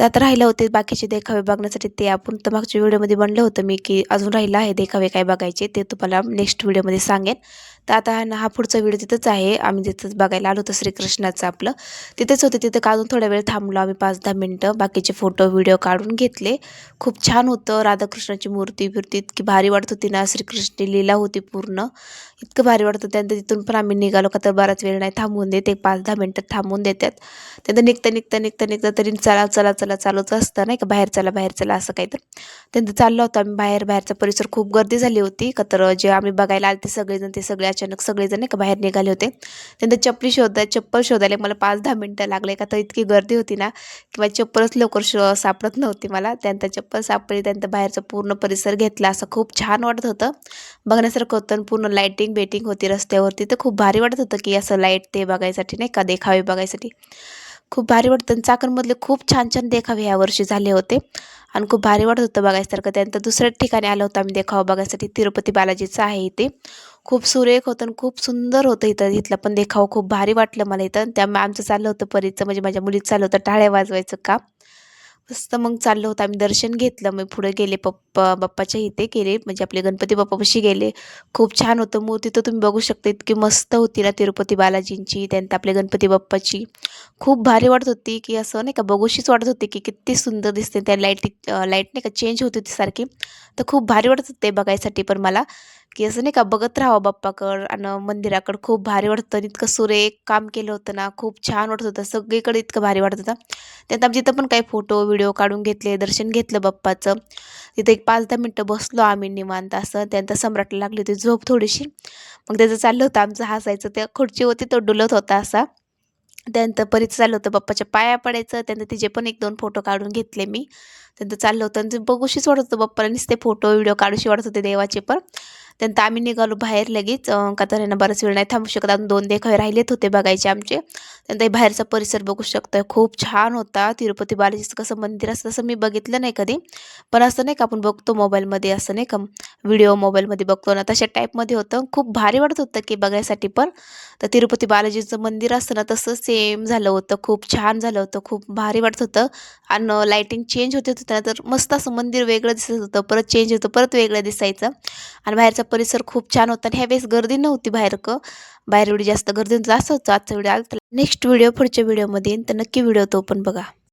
तर आता राहिलं होते बाकीचे देखावे बघण्यासाठी, ते आपण तर मागच्या व्हिडिओमध्ये बनलं होतं मी, की अजून राहिलं आहे देखावे काय बघायचे, ते तुम्हाला नेक्स्ट व्हिडिओमध्ये सांगेन. तर आता हा पुढचा व्हिडिओ तिथंच आहे, आम्ही तिथंच बघायला आलो होतो श्रीकृष्णाचं आपलं. तिथेच होते, तिथं काढून थोडा वेळ थांबलो आम्ही 5-10 मिनटं, बाकीचे फोटो व्हिडिओ काढून घेतले. खूप छान होतं, राधाकृष्णाची मूर्ती इतकी भारी वाटत होती ना, श्रीकृष्णाची लीला होती पूर्ण, इतकं भारी वाटतं. त्यानंतर तिथून पण आम्ही निघालो, का तर बराच वेळ नाही थांबवून देत, एक 5-10 मिनटं थांबवून देतात. त्यानंतर निघता तरी चला चालूच असतं नाही का, बाहेर चला असं काही. तर त्यांचं चाललं होतं आम्ही बाहेरचा परिसर खूप गर्दी झाली होती, का तर जे आम्ही बघायला आले ते सगळे अचानक सगळेजण नाही का बाहेर निघाले होते. त्यांचं चप्पल शोधायला मला 5-10 मिनटं लागले, का तर इतकी गर्दी होती ना, किंवा चप्पलच लवकर सापडत नव्हती मला. त्यानंतर चप्पल सापडली, त्यानंतर बाहेरचा पूर्ण परिसर घेतला, असं खूप छान वाटत होतं, बघण्यासारखं होतं. पूर्ण लाईटिंग होती रस्त्यावरती, तर खूप भारी वाटत होतं की असं लाईट ते बघायसाठी नाही का, देखावे बघायसाठी खूप भारी वाटतं. आणि चाकणमधले खूप छान छान देखावे यावर्षी झाले होते आणि खूप भारी वाटत होतं बघायसारखं. त्यानंतर दुसऱ्या ठिकाणी आलो होतो आम्ही देखावा बघायसाठी, तिरुपती बालाजीचं आहे इथे. खूप सुरेख होतं आणि खूप सुंदर होतं इथं. इथला पण देखावा खूप भारी वाटलं मला इथं. त्यामुळे आमचं चाललं होतं परीचं, म्हणजे माझ्या मुलीचं चाललं होतं टाळ्या वाजवायचं काम. मस्त मग चाललं होतं आम्ही, दर्शन घेतलं. मग पुढे गेले बाप्पाच्या इथे गेले, म्हणजे आपले गणपती बाप्पापाशी गेले. खूप छान होतं, मूर्ती तर तुम्ही बघू शकता इतकी मस्त होती ना तिरुपती बालाजींची, त्यानंतर आपले गणपती बाप्पाची. खूप भारी वाटत होती, की असं नाही का बघूशीच वाटत होती, की किती सुंदर दिसते. त्या लाईट नाही का चेंज होत होती सारखी. तर खूप भारी वाटत होतं ते बघायसाठी पण मला, की असं नाही का बघत राहावं बाप्पाकडं आणि मंदिराकडं. खूप भारी वाटतं आणि इतकं सुरेख काम केलं होतं ना, खूप छान वाटत होतं. सगळीकडे इतकं भारी वाटत होतं. त्यात आमच्या इथं पण काही फोटो व्हिडिओ काढून घेतले, दर्शन घेतलं बाप्पाचं. तिथे एक 5-10 मिनटं बसलो आम्ही निवांत असं. त्यानंतर सम्राटला लागली होती झोप थोडीशी. मग त्याचं चाललं होतं आमचं हसायचं. त्या खुर्ची होती तो डुलत होता असा. त्यानंतर परीचं चाललं होतं बाप्पाच्या पाया पडायचं. त्यानंतर तिचे पण 1-2 फोटो काढून घेतले मी. त्यानंतर चाललं होतं आणि ते बघूशीच वाटत होतं बाप्पाला, नुसते फोटो व्हिडिओ काढूशी वाटत होते देवाचे पण. त्यानंतर आम्ही निघालो बाहेर लगेच, का तर आहे बराच वेळ नाही थांबू शकत. अजून 2 देखावे राहिलेत होते बघायचे आमचे. त्यानंतर बाहेरचा परिसर बघू शकता, खूप छान होता. तिरुपती बालाजीचं कसं मंदिर असतं तसं मी बघितलं नाही कधी. पण असं नाही का आपण बघतो मोबाईलमध्ये, असं नाही का व्हिडिओ मोबाईलमध्ये बघतो ना, तशा टाईपमध्ये होतं. खूप भारी वाटत होतं की बघायसाठी पण. तर तिरुपती बालाजीचं मंदिर असतं ना, तसं सेम झालं होतं. खूप छान झालं होतं. खूप भारी वाटत होतं आणि लाईटिंग चेंज होत होती ना, तर मस्त असं मंदिर वेगळं दिसत होतं. परत चेंज होतं, परत वेगळं दिसायचं. आणि बाहेरचा परिसर खूप छान होता आणि ह्यावेळेस गर्दी नव्हती बाहेर एवढी जास्त गर्दी नव्हती. असं होतं आजचा व्हिडिओ. नेक्स्ट व्हिडिओ पुढच्या व्हिडिओमध्ये येईन, तर नक्की व्हिडिओ तो पण बघा.